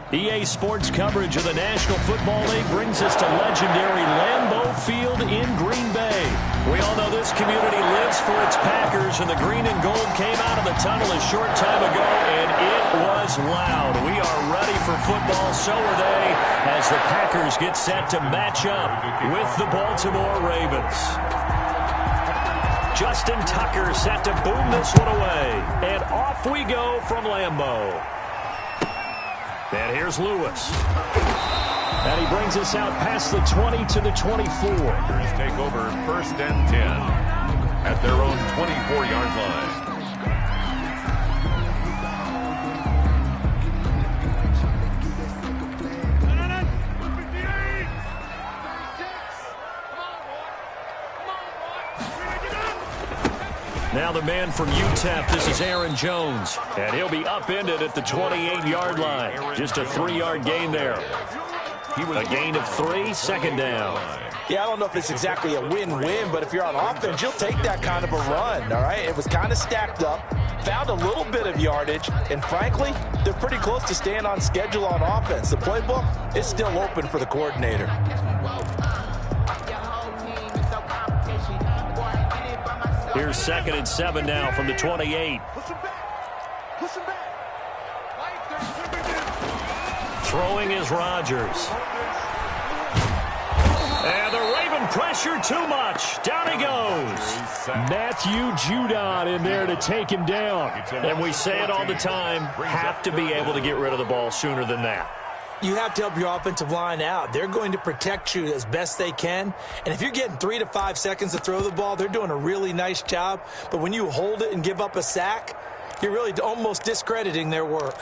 EA Sports coverage of the National Football League brings us to legendary Lambeau Field in Green Bay. We all know this community lives for its Packers, and the green and gold came out of the tunnel a short time ago, and it was loud. We are ready for football, so are they, as the Packers get set to match up with the Baltimore Ravens. Justin Tucker set to boom this one away, and off we go from Lambeau. And here's Lewis. And he brings us out past the 20 to the 24. Packers take over 1st and 10 at their own 24-yard line. Now the man from UTEP, this is Aaron Jones. And he'll be upended at the 28-yard line. Just a 3-yard gain there. A gain of 3, 2nd down. Yeah, I don't know if it's exactly a win-win, but if you're on offense, you'll take that kind of a run, all right? It was kind of stacked up, found a little bit of yardage, and frankly, they're pretty close to staying on schedule on offense. The playbook is still open for the coordinator. Here's 2nd and 7 now from the 28. Throwing is Rodgers. And the Raven pressure too much. Down he goes. Matthew Judon in there to take him down. And we say it all the time, have to be able to get rid of the ball sooner than that. You have to help your offensive line out. They're going to protect you as best they can. And if you're getting 3 to 5 seconds to throw the ball, they're doing a really nice job. But when you hold it and give up a sack, you're really almost discrediting their work.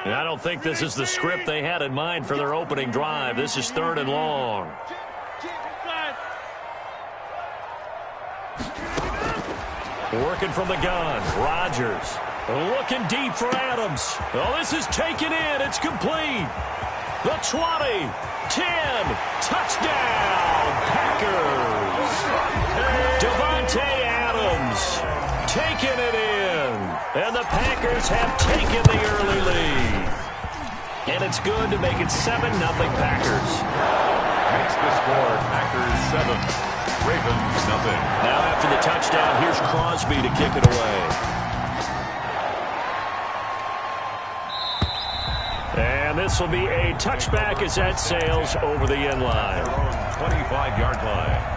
And I don't think this is the script they had in mind for their opening drive. This is 3rd and long. Working from the gun, Rodgers. Looking deep for Adams. Oh, this is taken in. It's complete. The 20, 10, touchdown, Packers. Devontae Adams taking it in. And the Packers have taken the early lead. And it's good to make it 7-0 Packers. Makes the score Packers 7. Ravens nothing. Now after the touchdown, here's Crosby to kick it away. And this will be a touchback as that sails over the end line. 25-yard line.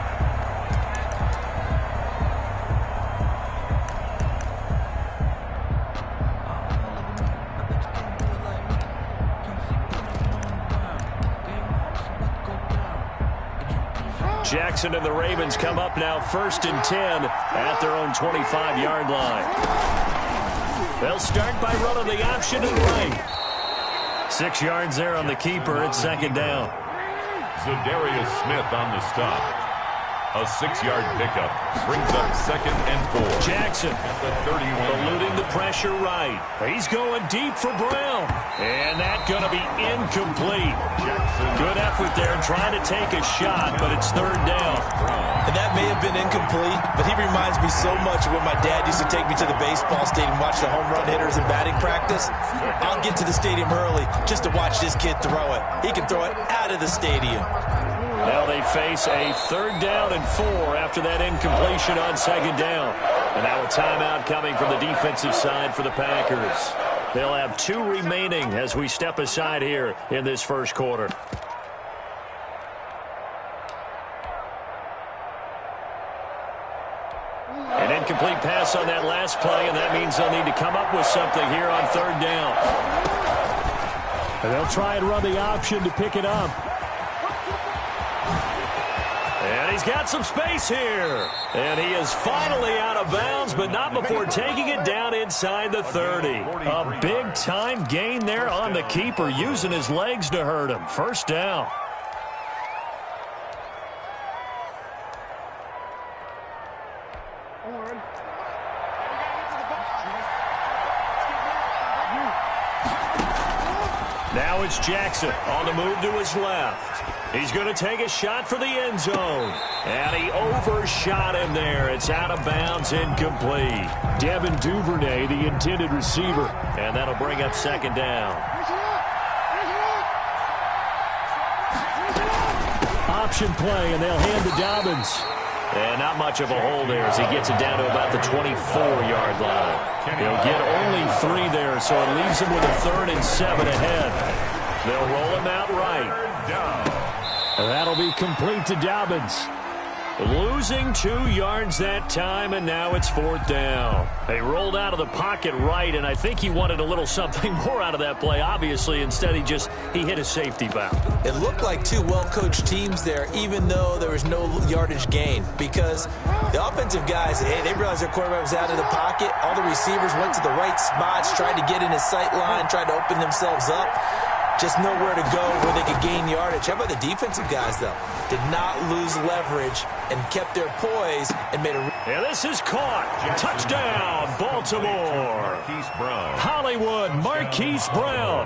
Jackson and the Ravens come up now 1st and 10 at their own 25-yard line. They'll start by running the option and right. 6 yards there on the keeper. It's 2nd down. Za'Darius Smith on the stop. A 6-yard pickup brings up 2nd and 4. Jackson at the 31. eluding the pressure right. He's going deep for Brown. And that's going to be incomplete. Jackson. Good effort there trying to take a shot, but it's 3rd down. And that may have been incomplete, but he reminds me so much of when my dad used to take me to the baseball stadium, watch the home run hitters in batting practice. I'll get to the stadium early just to watch this kid throw it. He can throw it out of the stadium. Now they face a 3rd down and 4 after that incompletion on 2nd down. And now a timeout coming from the defensive side for the Packers. They'll have 2 remaining as we step aside here in this 1st quarter. An incomplete pass on that last play, and that means they'll need to come up with something here on 3rd down. And they'll try and run the option to pick it up. And he's got some space here. And he is finally out of bounds, but not before taking it down inside the 30. A big-time gain there on the keeper, using his legs to hurt him. 1st down. Now it's Jackson on the move to his left. He's going to take a shot for the end zone. And he overshot him there. It's out of bounds, incomplete. Devin Duvernay, the intended receiver. And that'll bring up second down. Option play, and they'll hand to Dobbins. And not much of a hole there as he gets it down to about the 24-yard line. He'll get only 3 there, so it leaves him with a 3rd and 7 ahead. They'll roll him out right. And that'll be complete to Dobbins. Losing 2 yards that time, and now it's 4th down. They rolled out of the pocket right, and I think he wanted a little something more out of that play, obviously. Instead, he hit a safety valve. It looked like 2 well-coached teams there, even though there was no yardage gain, because the offensive guys, they realized their quarterback was out of the pocket. All the receivers went to the right spots, tried to get in his sight line, tried to open themselves up. Just nowhere to go where they could gain yardage. How about the defensive guys, though? Did not lose leverage and kept their poise and made a... And this is caught. Touchdown, Baltimore. Marquise Brown. Hollywood, Marquise Brown.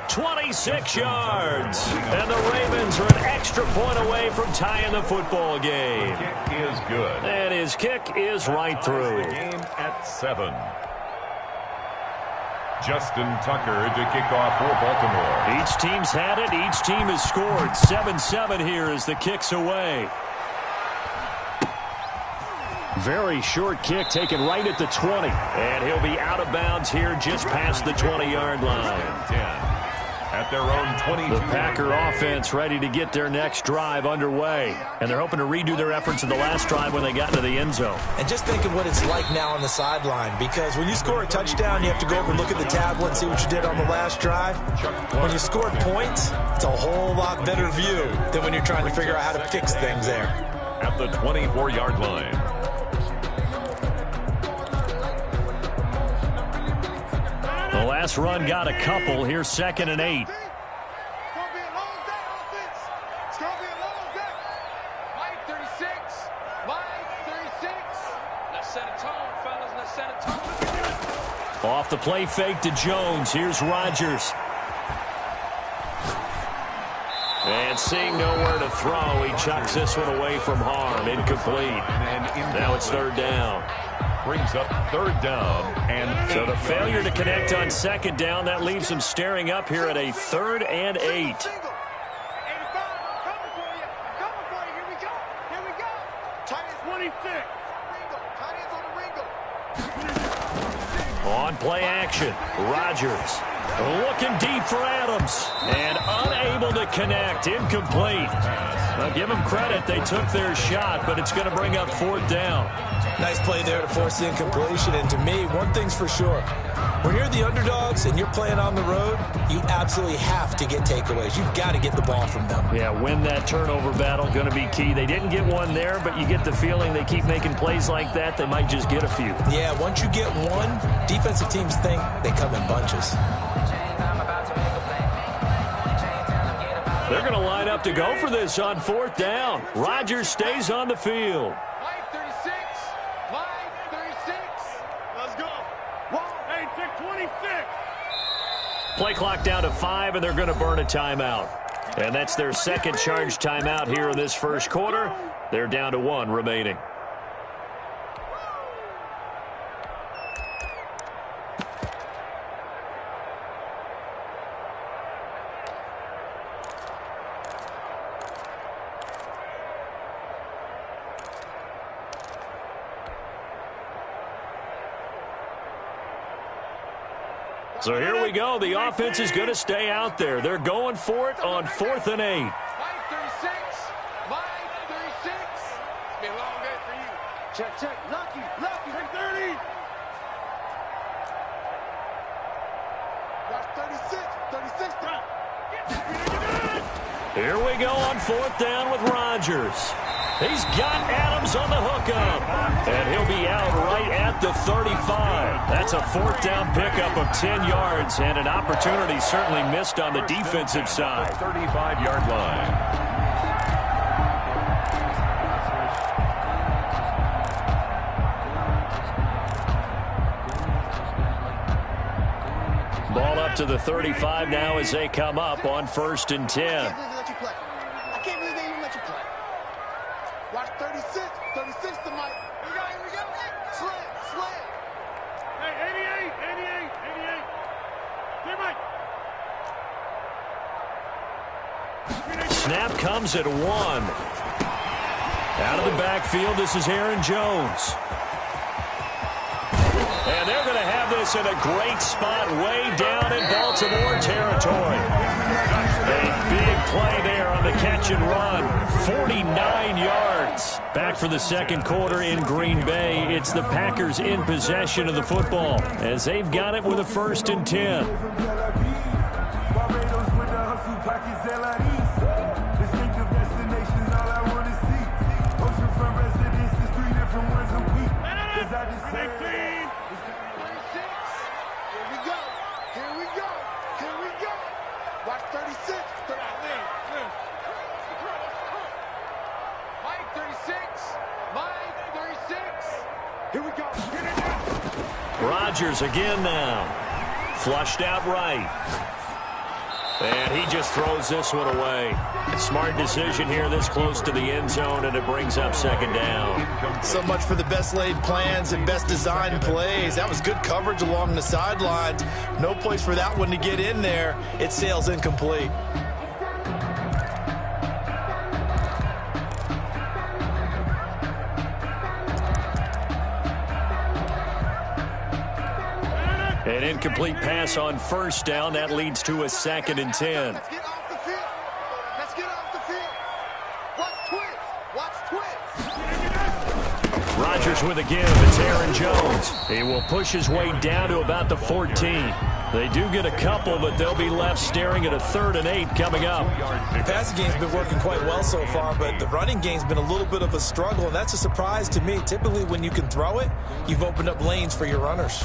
26 yards. And the Ravens are an extra point away from tying the football game. Kick is good. And his kick is right through. The game at 7. Justin Tucker to kick off for Baltimore. Each team's had it. Each team has scored. 7-7 here as the kick's away. Very short kick taken right at the 20. And he'll be out of bounds here just past the 20-yard line. 10. At their own 22. The Packer offense ready to get their next drive underway. And they're hoping to redo their efforts in the last drive when they got into the end zone. And just think of what it's like now on the sideline, because when you score a touchdown, you have to go over and look at the tablet and see what you did on the last drive. When you scored points, it's a whole lot better view than when you're trying to figure out how to fix things there. At the 24-yard line. The last run got a couple. Here's 2nd and 8. Off the play fake to Jones. Here's Rodgers. And seeing nowhere to throw, he chucks this one away from harm. Incomplete. Now it's 3rd down. Brings up 3rd down and 8. So the failure to connect on 2nd down, that leaves them staring up here at a 3rd and 8. On play action, Rodgers looking deep for Adams and unable to connect. Incomplete. Now give them credit, they took their shot, but it's going to bring up 4th down. Nice play there to force the incompletion. And to me, one thing's for sure. When you're the underdogs and you're playing on the road, you absolutely have to get takeaways. You've got to get the ball from them. Yeah, win that turnover battle, going to be key. They didn't get one there, but you get the feeling they keep making plays like that, they might just get a few. Yeah, once you get one, defensive teams think they come in bunches. They're going to line up to go for this on 4th down. Rodgers stays on the field. Play clock down to 5, and they're going to burn a timeout. And that's their 2nd charge timeout here in this first quarter. They're down to 1 remaining. So here we go. The offense is going to stay out there. They're going for it on 4th and 8. 36. 36. It's been a long day for you. Check. Lucky. 30. That's 36. Here we go on 4th down with Rodgers. He's got Adams on the hookup. And he'll be out right at the 35. That's a 4th down pickup of 10 yards and an opportunity certainly missed on the defensive side. 35-yard line. Ball up up to the 35 now as they come up on 1st and 10. I can't believe they even let you play. Watch 36. 36 to Mike. Here we go. Here we go. Slant. Hey, 88. Here, Mike. Snap comes at 1. Out of the backfield, this is Aaron Jones. And they're going to have this in a great spot way down in Baltimore territory. A big play there on the catch and run. 49 yards. Back for the second quarter in Green Bay. It's the Packers in possession of the football as they've got it with a 1st and 10. Watch 36. Mike 36. Here we go. Rodgers again now. Flushed out right. And he just throws this one away. Smart decision here this close to the end zone, and it brings up 2nd down. So much for the best laid plans and best designed plays. That was good coverage along the sidelines. No place for that one to get in there. It sails incomplete. An incomplete pass on 1st down. That leads to a 2nd and 10. Let's get off the field. Watch twist. Rodgers with a give. It's Aaron Jones. He will push his way down to about the 14. They do get a couple, but they'll be left staring at a 3rd and 8 coming up. The passing game's been working quite well so far, but the running game's been a little bit of a struggle, and that's a surprise to me. Typically, when you can throw it, you've opened up lanes for your runners.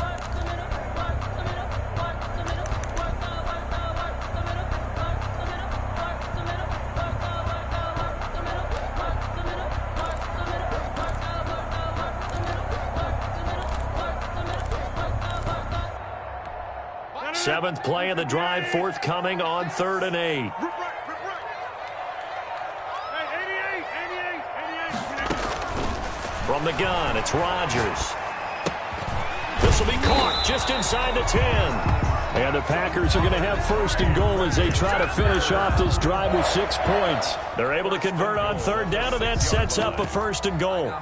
Seventh play of the drive forthcoming on 3rd and 8. From the gun, it's Rodgers. This will be caught just inside the 10. And the Packers are going to have 1st and goal as they try to finish off this drive with 6 points. They're able to convert on 3rd down, and that sets up a 1st and goal.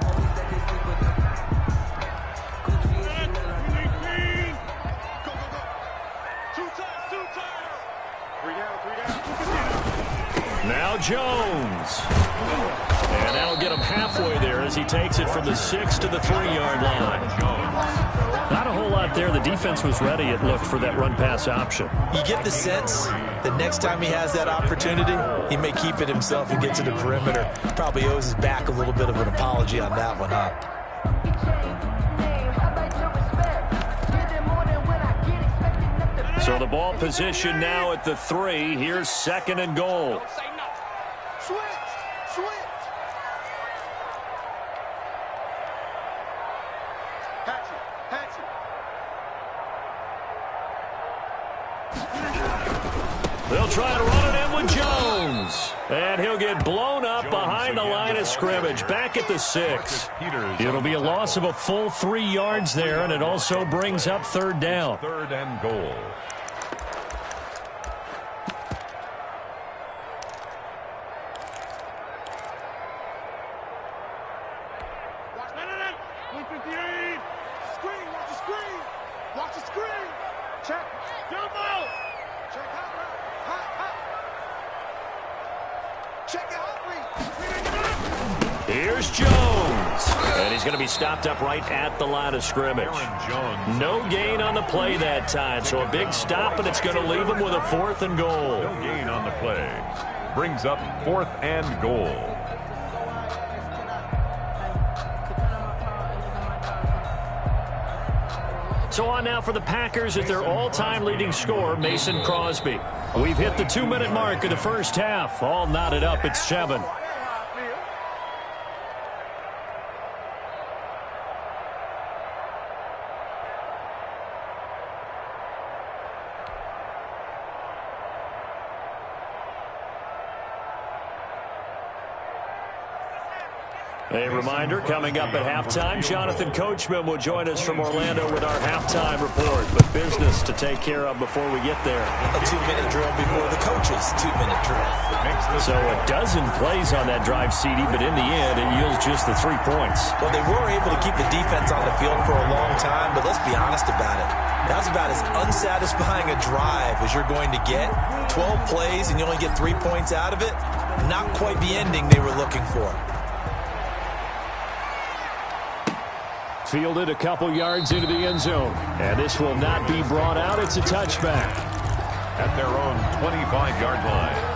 Now Jones. And that'll get him halfway there as he takes it from the 6 to the 3-yard line. Not a whole lot there. The defense was ready, it looked, for that run-pass option. You get the sense that next time he has that opportunity, he may keep it himself and get to the perimeter. Probably owes his back a little bit of an apology on that one, huh? So the ball position now at the 3. Here's 2nd and goal. Switch. Hatchet. They'll try to run it in with Jones. And he'll get blown up behind the line of scrimmage, back at the 6. It'll be a loss of a full 3 yards there, and it also brings up 3rd down. 3rd and goal. Watch the screen. Check. Jumbo. Check out. Check out. Here's Jones. And he's going to be stopped up right at the line of scrimmage. No gain on the play that time. So a big stop, and it's going to leave him with a 4th and goal. No gain on the play. Brings up 4th and goal. So on now for the Packers at their all-time leading scorer, Mason Crosby. We've hit the 2-minute mark of the first half. All knotted up at 7. A reminder, coming up at halftime, Jonathan Coachman will join us from Orlando with our halftime report. But business to take care of before we get there. A 2-minute drill before the coach's 2-minute drill. So a dozen plays on that drive, CD, but in the end, it yields just the 3 points. Well, they were able to keep the defense on the field for a long time, but let's be honest about it. That was about as unsatisfying a drive as you're going to get. 12 plays and you only get 3 points out of it. Not quite the ending they were looking for. Fielded a couple yards into the end zone. And this will not be brought out. It's a touchback. At their own 25-yard line.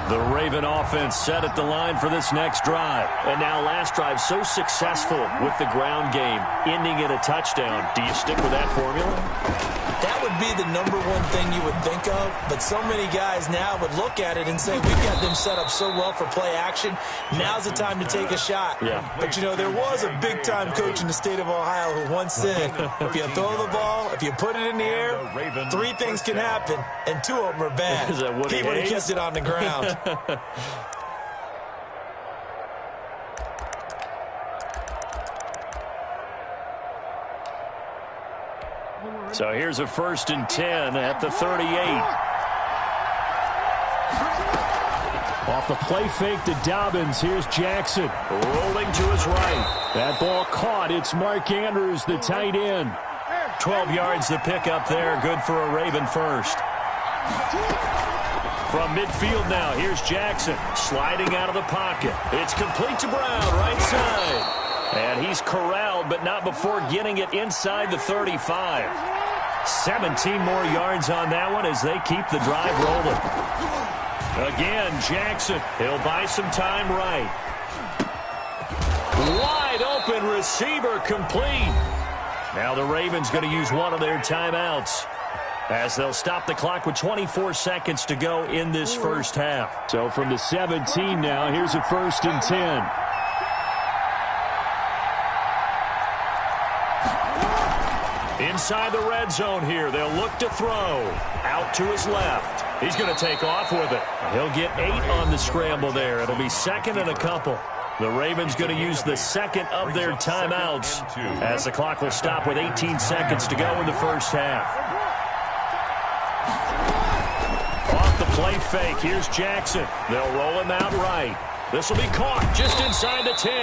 The Raven offense set at the line for this next drive. And now last drive so successful with the ground game, ending in a touchdown. Do you stick with that formula? That would be the number one thing you would think of, but so many guys now would look at it and say, we've got them set up so well for play action. Now's the time to take a shot. Yeah. But, you know, there was a big-time coach in the state of Ohio who once said, if you throw the ball, if you put it in the air, 3 things can happen, and 2 of them are bad. Is that Woody He would have Hayes? kissed it on the ground. So here's a 1st and 10 at the 38. Off the play fake to Dobbins. Here's Jackson rolling to his right. That ball caught. It's Mark Andrews, the tight end. 12 yards to pick up there. Good for a Raven first. From midfield now, here's Jackson sliding out of the pocket. It's complete to Brown, right side. And he's corralled, but not before getting it inside the 35. 17 more yards on that one as they keep the drive rolling. Again, Jackson. He'll buy some time right. Wide open receiver complete. Now the Ravens going to use one of their timeouts as they'll stop the clock with 24 seconds to go in this first half. So from the 17 now, here's a 1st and 10. Inside the red zone here. They'll look to throw. Out to his left. He's going to take off with it. He'll get 8 on the scramble there. It'll be 2nd and a couple. The Ravens going to use the 2nd of their timeouts as the clock will stop with 18 seconds to go in the first half. Off the play fake. Here's Jackson. They'll roll him out right. This will be caught just inside the 10.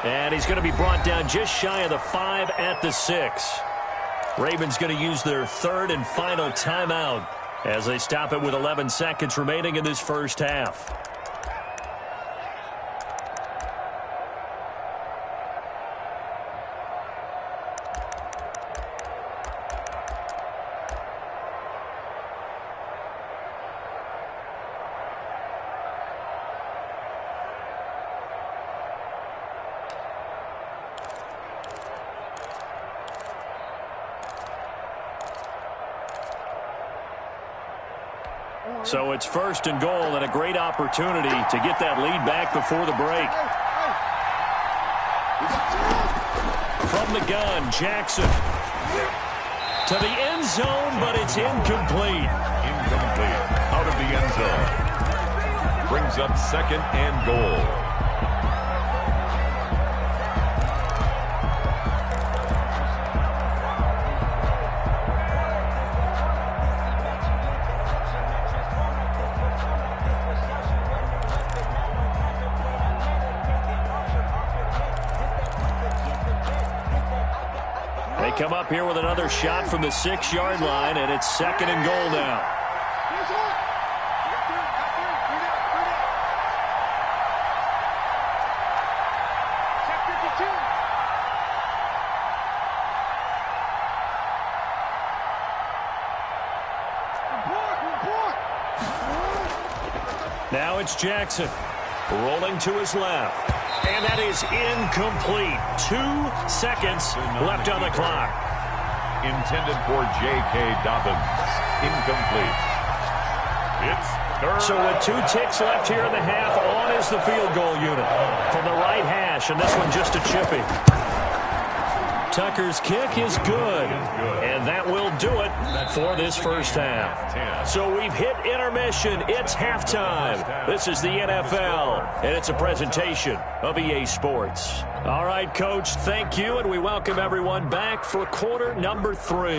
And he's going to be brought down just shy of the 5 at the 6. Ravens going to use their 3rd and final timeout as they stop it with 11 seconds remaining in this first half. So it's 1st and goal and a great opportunity to get that lead back before the break. From the gun, Jackson. To the end zone, but it's incomplete. Incomplete. Out of the end zone. Brings up 2nd and goal. Come up here with another shot from the 6-yard line, and it's 2nd and goal now. Now it's Jackson rolling to his left. And that is incomplete. 2 seconds left on the clock. Intended for J.K. Dobbins. Incomplete. It's third. So with 2 ticks left here in the half, on is the field goal unit from the right hash, and this one just a chippy. Tucker's kick is good, and that will do it for this first half. So we've hit intermission. It's halftime. This is the NFL, and it's a presentation of EA Sports. All right, Coach, thank you, and we welcome everyone back for quarter number 3.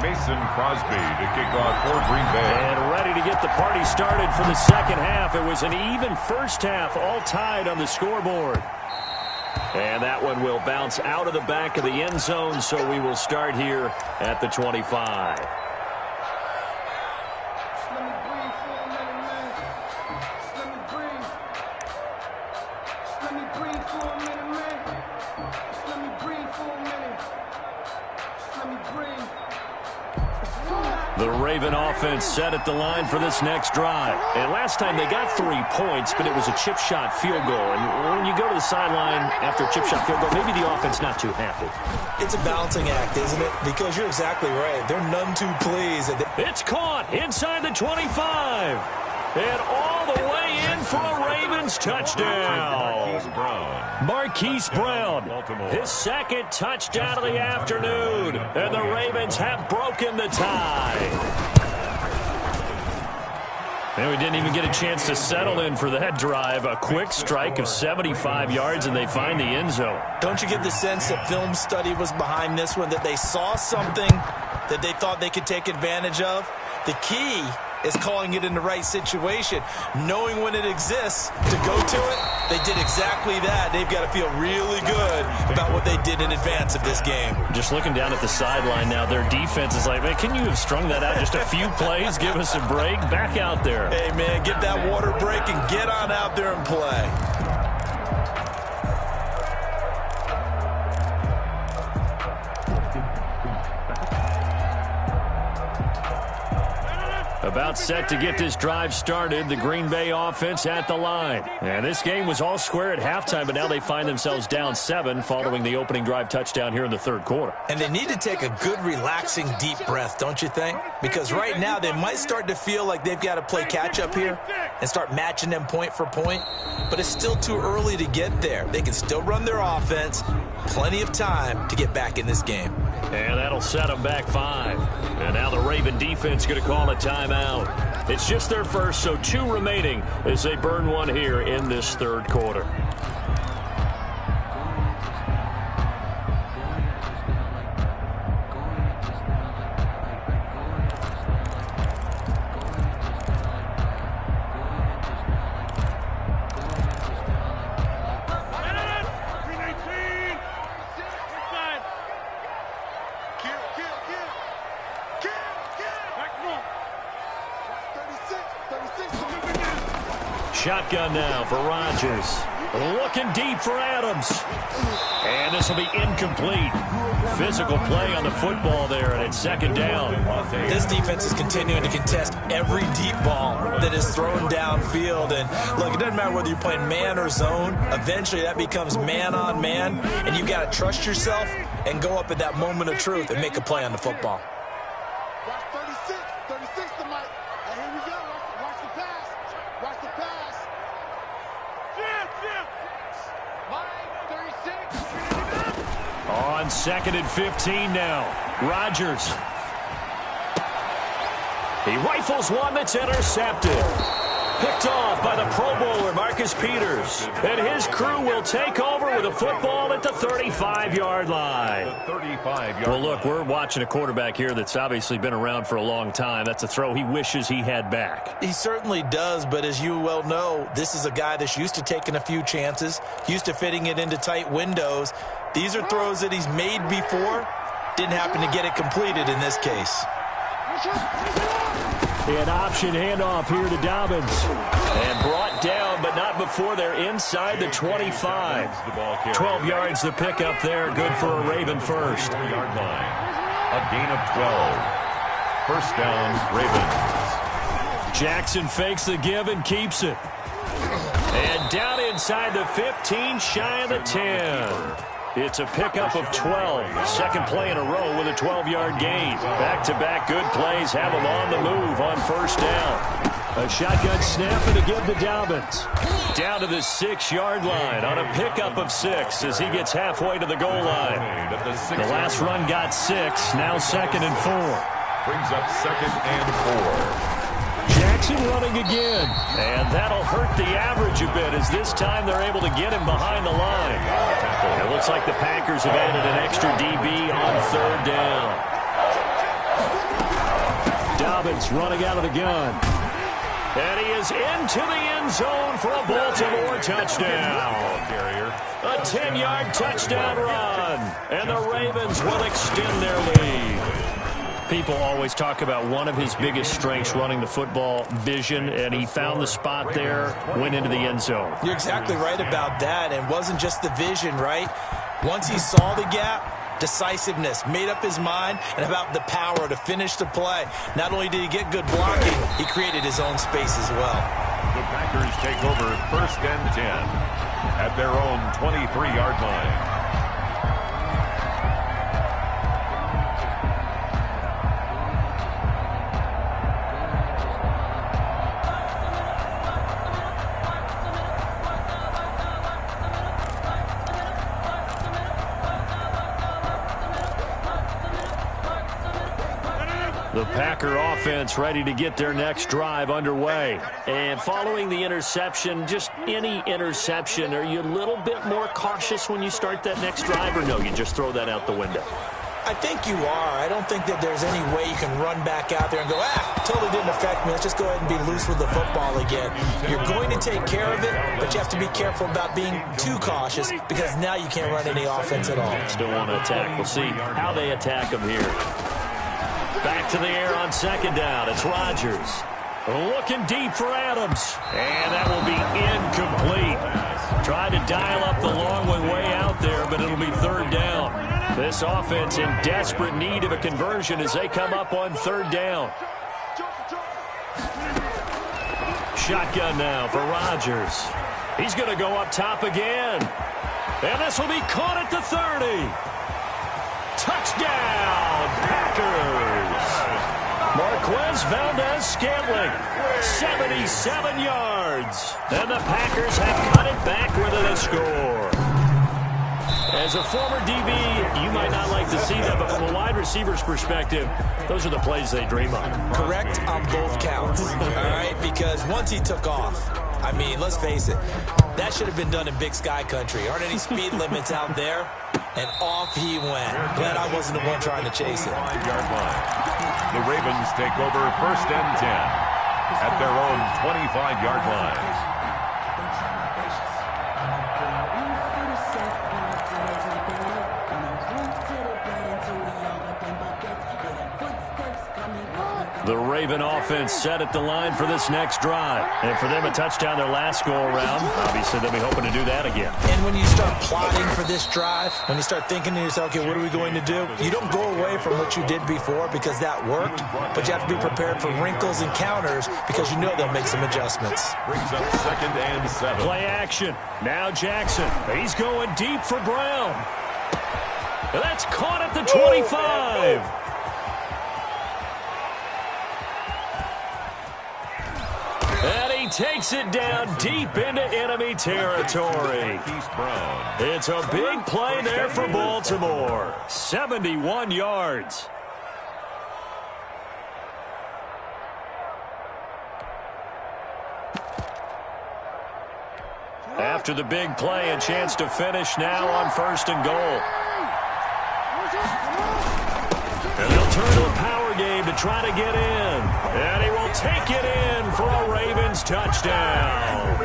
Mason Crosby to kick off for Green Bay. And ready to get the party started for the second half. It was an even first half, all tied on the scoreboard. And that one will bounce out of the back of the end zone, so we will start here at the 25. The Raven offense set at the line for this next drive. And last time they got 3 points, but it was a chip shot field goal. And when you go to the sideline after a chip shot field goal, maybe the offense not too happy. It's a balancing act, isn't it? Because you're exactly right. They're none too pleased. It's caught inside the 25. And all the way in for a Ravens touchdown. Marquise Brown, his second touchdown of the afternoon. And the Ravens have broken the tie. And we didn't even get a chance to settle in for that drive. A quick strike of 75 yards, and they find the end zone. Don't you get the sense that film study was behind this one, that they saw something that they thought they could take advantage of? The key is calling it in the right situation, knowing when it exists to go to it. They did exactly that. They've got to feel really good about what they did in advance of this game. Just looking down at the sideline now, their defense is like, man, can you have strung that out just a few plays? Give us a break. Back out there. Hey, man, get that water break and get on out there and play. About set to get this drive started, the Green Bay offense at the line. And this game was all square at halftime, but now they find themselves down 7 following the opening drive touchdown here in the third quarter. And they need to take a good, relaxing, deep breath, don't you think? Because right now they might start to feel like they've got to play catch-up here and start matching them point for point. But it's still too early to get there. They can still run their offense. Plenty of time to get back in this game. And that'll set them back 5. And now the Raven defense going to call a timeout. It's just their first, so 2 remaining as they burn one here in this third quarter. Shotgun now for Rodgers. Looking deep for Adams. And this will be incomplete. Physical play on the football there, and it's second down. This defense is continuing to contest every deep ball that is thrown downfield. And look, it doesn't matter whether you're playing man or zone. Eventually that becomes man on man, and you got to trust yourself and go up at that moment of truth and make a play on the football. Watch 36 to Mike. And here we go. Watch the pass. Watch the pass. Mike, 36. On 2nd and 15 now. Rodgers. He rifles one that's intercepted. Picked off by the Pro Bowler, Marcus Peters. And his crew will take over with a football at the 35-yard line. Well, look, we're watching a quarterback here that's obviously been around for a long time. That's a throw he wishes he had back. He certainly does, but as you well know, this is a guy that's used to taking a few chances, used to fitting it into tight windows. These are throws that he's made before. Didn't happen to get it completed in this case. An option handoff here to Dobbins. And brought down, but not before they're inside the 25. 12 yards to pick up there. Good for a Raven first. Yard line. A gain of 12. First down, Ravens. Jackson fakes the give and keeps it. And down inside the 15, shy of the 10. It's a pickup of 12. Second play in a row with a 12-yard gain. Back-to-back good plays have him on the move on first down. A shotgun snap and a give to Dobbins. Down to the 6-yard line on a pickup of 6 as he gets halfway to the goal line. The last run got 6, now 2nd and 4. Brings up 2nd and 4. Jackson running again, and that'll hurt the average a bit as this time they're able to get him behind the line. It looks like the Packers have added an extra DB on 3rd down. Dobbins running out of the gun. And he is into the end zone for a Baltimore touchdown. A 10-yard touchdown run, and the Ravens will extend their lead. People always talk about one of his biggest strengths running the football, vision, and he found the spot there, went into the end zone. You're exactly right about that, and it wasn't just the vision, right? Once he saw the gap, decisiveness, made up his mind, and about the power to finish the play. Not only did he get good blocking, he created his own space as well. The Packers take over 1st and 10 at their own 23-yard line. The Packer offense ready to get their next drive underway. And following the interception, just any interception, are you a little bit more cautious when you start that next drive, or no, you just throw that out the window? I think you are. I don't think that there's any way you can run back out there and go, totally didn't affect me. Let's just go ahead and be loose with the football again. You're going to take care of it, but you have to be careful about being too cautious because now you can't run any offense at all. Still want to attack. We'll see how they attack them here. Back to the air on 2nd down. It's Rodgers. Looking deep for Adams. And that will be incomplete. Tried to dial up the long one way out there, but it'll be 3rd down. This offense in desperate need of a conversion as they come up on 3rd down. Shotgun now for Rodgers. He's going to go up top again. And this will be caught at the 30. Touchdown, Packers. Marquez Valdez-Scantling, 77 yards. And the Packers have cut it back with a score. As a former DB, you might not like to see that, but from a wide receiver's perspective, those are the plays they dream of. Correct on both counts, all right? Because once he took off, I mean, let's face it, that should have been done in Big Sky Country. Aren't any speed limits out there? And off he went. Glad I wasn't the one trying to chase it. 5-yard line. The Ravens take over 1st and 10 at their own 25-yard line. The Raven offense set at the line for this next drive. And for them, a touchdown their last go-around. Obviously, they'll be hoping to do that again. And when you start plotting for this drive, when you start thinking to yourself, okay, what are we going to do? You don't go away from what you did before because that worked, but you have to be prepared for wrinkles and counters because you know they'll make some adjustments. Brings up 2nd and 7. Play action. Now Jackson. He's going deep for Brown. That's caught at the 25. And he takes it down deep into enemy territory. It's a big play there for Baltimore. 71 yards. After the big play, a chance to finish now on 1st and goal. And they'll turn to a power game to try to get in. And he will take it in for a Ravens touchdown.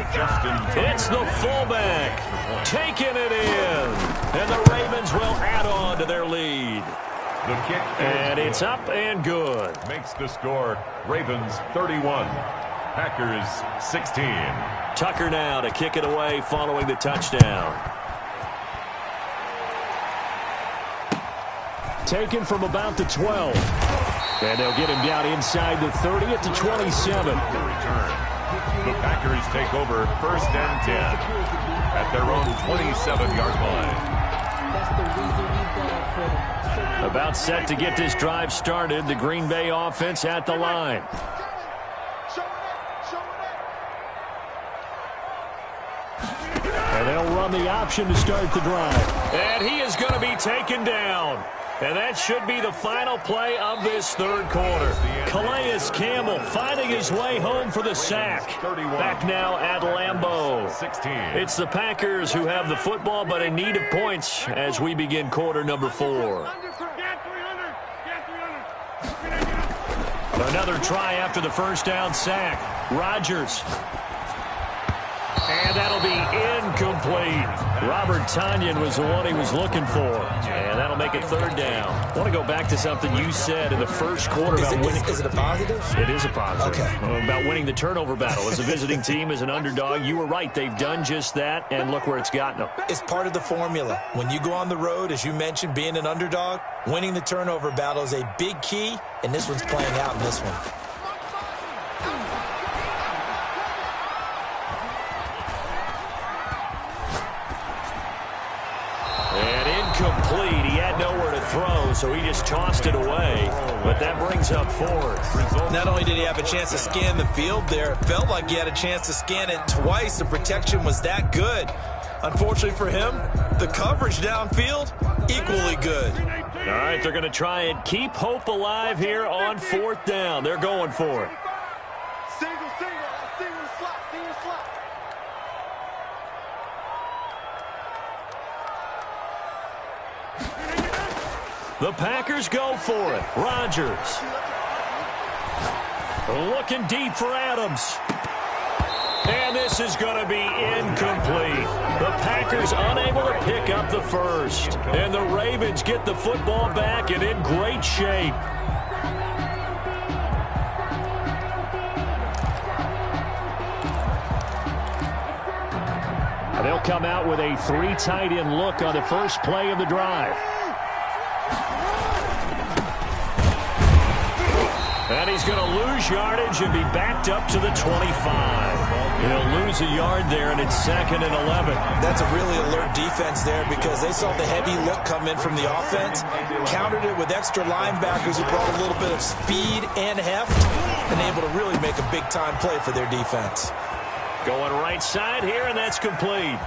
It's the fullback taking it in. And the Ravens will add on to their lead. The kick and it's up and good. Makes the score Ravens 31, Packers 16. Tucker now to kick it away following the touchdown. Taken from about the 12. And they'll get him down inside the 30 at the 27. The return. The Packers take over 1st and 10 at their own 27-yard line. About set to get this drive started. The Green Bay offense at the line. And they'll run the option to start the drive. And he is going to be taken down. And that should be the final play of this third quarter. Calais Campbell finding his way home for the sack. Back now at Lambeau. It's the Packers who have the football, but in need of points as we begin quarter number 4. Another try after the first down sack. Rodgers. And that'll be incomplete. Robert Tonyan was the one he was looking for. And that'll make it third down. I want to go back to something you said in the first quarter about winning. Is it a positive? It is a positive. Okay. About winning the turnover battle. As a visiting team, as an underdog, you were right. They've done just that, and look where it's gotten them. It's part of the formula. When you go on the road, as you mentioned, being an underdog, winning the turnover battle is a big key, and this one's playing out in this one. Complete. He had nowhere to throw, so he just tossed it away. But that brings up fourth. Not only did he have a chance to scan the field there, it felt like he had a chance to scan it twice. The protection was that good. Unfortunately for him, the coverage downfield, equally good. All right, they're going to try and keep hope alive here on fourth down. They're going for it. The Packers go for it. Rodgers. Looking deep for Adams. And this is going to be incomplete. The Packers unable to pick up the first. And the Ravens get the football back and in great shape. And they'll come out with a 3 tight end look on the first play of the drive. And he's going to lose yardage and be backed up to the 25. He'll lose a yard there, and it's 2nd and 11. That's a really alert defense there because they saw the heavy look come in from the offense, countered it with extra linebackers who brought a little bit of speed and heft, and able to really make a big-time play for their defense. Going right side here, and that's complete.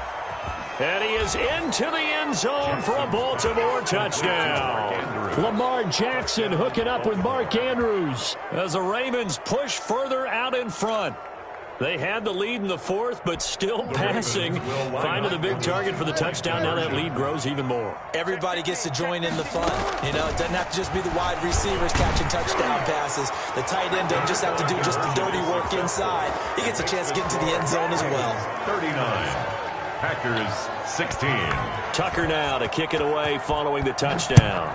And he is into the end zone for a Baltimore touchdown. Lamar Jackson hooking up with Mark Andrews as the Ravens push further out in front. They had the lead in the fourth, but still passing. Finding the big target for the touchdown. Now that lead grows even more. Everybody gets to join in the fun. You know, it doesn't have to just be the wide receivers catching touchdown passes. The tight end doesn't just have to do just the dirty work inside. He gets a chance to get into the end zone as well. 39. Packers 16. Tucker now to kick it away following the touchdown.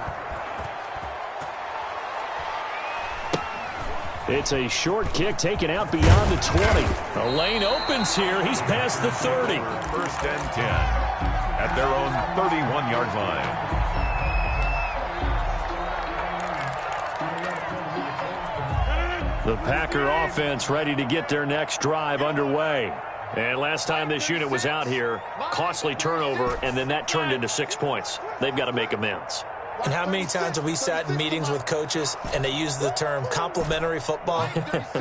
It's a short kick taken out beyond the 20. The lane opens here. He's past the 30. 1st and 10 at their own 31-yard line. The Packer offense ready to get their next drive underway. And last time this unit was out here, costly turnover, and then that turned into 6 points. They've got to make amends. And how many times have we sat in meetings with coaches and they use the term complementary football?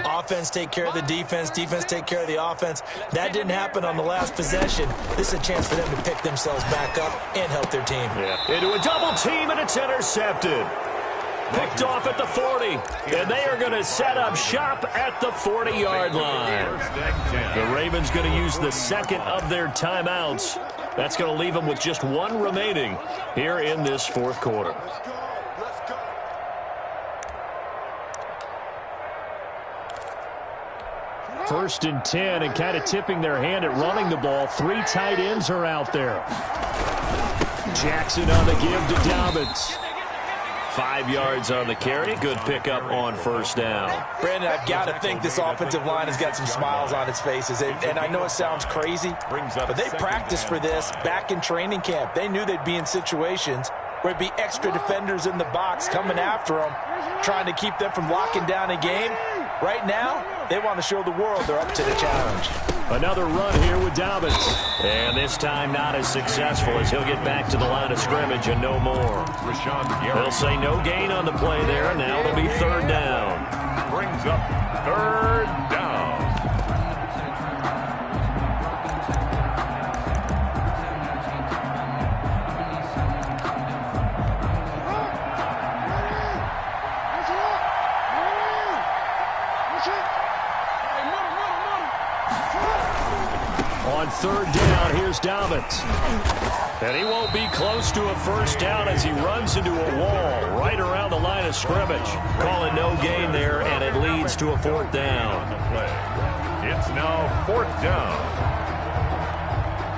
Offense take care of the defense, defense take care of the offense. That didn't happen on the last possession. This is a chance for them to pick themselves back up and help their team. Yeah. Into a double team, and it's intercepted. Picked off at the 40, and they are going to set up shop at the 40-yard line. The Ravens going to use the second of their timeouts. That's going to leave them with just one remaining here in this fourth quarter. First and 10, and kind of tipping their hand at running the ball. 3 tight ends are out there. Jackson on the give to Dobbins. 5 yards on the carry. Good pickup on first down. Brandon, I've got to think this offensive line has got some smiles on its faces. And I know it sounds crazy, but they practiced for this back in training camp. They knew they'd be in situations where it'd be extra defenders in the box coming after them, trying to keep them from locking down a game. Right now, they want to show the world they're up to the challenge. Another run here with Dobbins. And this time not as successful as he'll get back to the line of scrimmage and no more. They'll say no gain on the play there. Now it'll be third down. Brings up third down. On third down, here's Dobbins. And he won't be close to a first down as he runs into a wall right around the line of scrimmage. Call it no gain there, and it leads to a fourth down. It's now fourth down.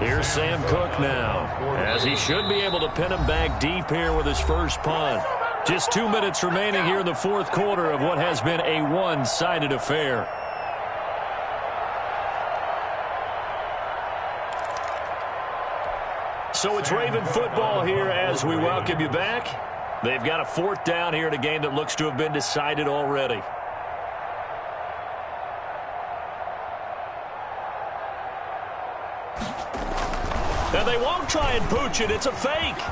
Here's Sam Cook now, as he should be able to pin him back deep here with his first punt. Just 2 minutes remaining here in the fourth quarter of what has been a one-sided affair. So it's Raven football here as we welcome you back. They've got a fourth down here in a game that looks to have been decided already. And they won't try and pooch it. It's a fake.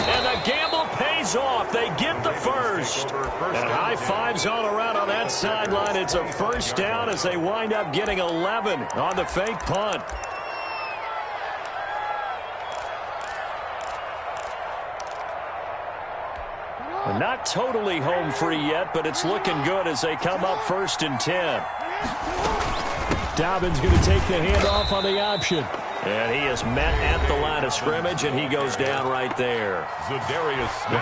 And the gamble pays off. They get the first. And high fives all around on that sideline. It's a first down as they wind up getting 11 on the fake punt. Not totally home free yet, but it's looking good as they come up 1st and 10. Dobbins going to take the handoff on the option. And he is met at the line of scrimmage, and he goes down right there. The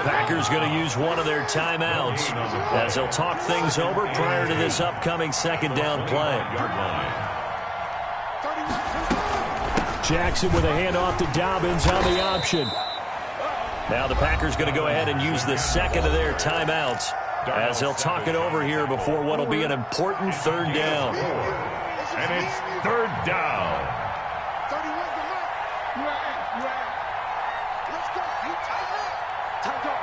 Packers going to use one of their timeouts as they'll talk things over prior to this upcoming second down play. Jackson with a handoff to Dobbins on the option. Now the Packers going to go ahead and use the second of their timeouts as they'll talk it over here before what will be an important third down. And it's third down. 31 to left. You at. Let's go. You tighten up. Tighten up.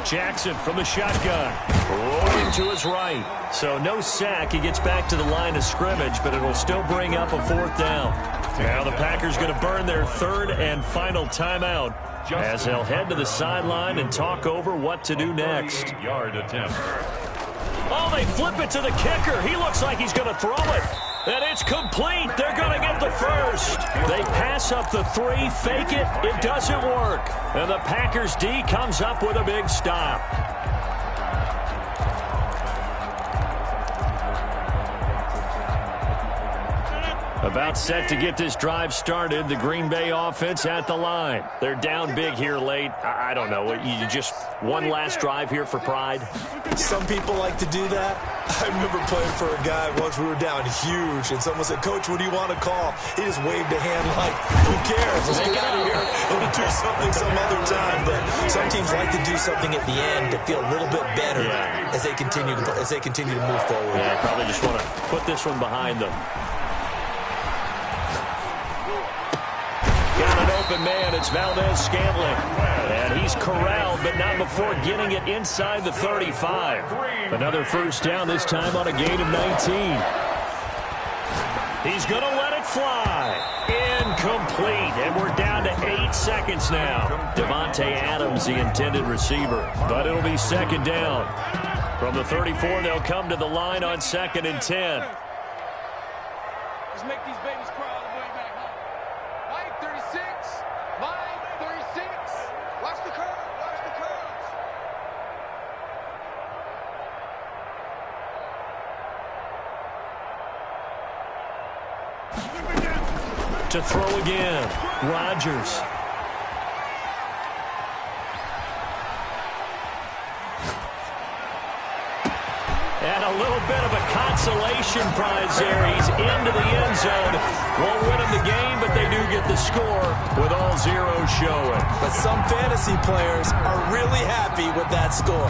Jackson from the shotgun. Rolling to his right. So no sack. He gets back to the line of scrimmage, but it'll still bring up a fourth down. Now the Packers going to burn their third and final timeout as they'll head to the sideline and talk over what to do next. Yard attempt. Oh, they flip it to the kicker. He looks like he's going to throw it. And it's complete. They're going to get the first. They pass up the 3, fake it. It doesn't work. And the Packers D comes up with a big stop. About set to get this drive started. The Green Bay offense at the line. They're down big here late. I don't know. You just one last drive here for pride? Some people like to do that. I remember playing for a guy once. We were down huge, and someone said, "Coach, what do you want to call?" He just waved a hand like, "Who cares? Let's get out of here and do something some other time." But some teams like to do something at the end to feel a little bit better as they continue to move forward. Yeah, probably just want to put this one behind them. Got an open man. It's Valdez-Scantling. And he's corralled, but not before getting it inside the 35. Another first down, this time on a gain of 19. He's going to let it fly. Incomplete. And we're down to 8 seconds now. Devontae Adams, the intended receiver. But it'll be second down. From the 34, they'll come to the line on 2nd and 10. Let's make these babies cry all the way back home. Line 36. Line 36. Watch the curve. Watch the curves. To throw again. Rodgers. And a little bit of a consolation prize there. He's into the end zone. Won't win him the game, but they do get the score with all zeros showing. But some fantasy players are really happy with that score.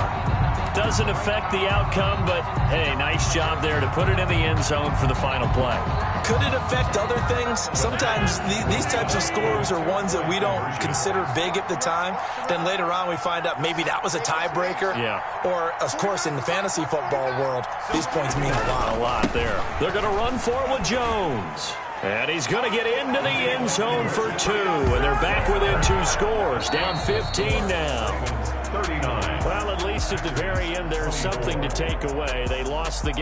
Does doesn't affect the outcome, but, hey, nice job there to put it in the end zone for the final play. Could it affect other things? Sometimes these types of scores are ones that we don't consider big at the time. Then later on we find out maybe that was a tiebreaker. Yeah. Or, of course, in the fantasy football world, these points mean a lot. A lot there. They're going to run for it with Jones. And he's going to get into the end zone for 2. And they're back within 2 scores. Down 15 now. 39. Well, at least at the very end, there's something to take away. They lost the game.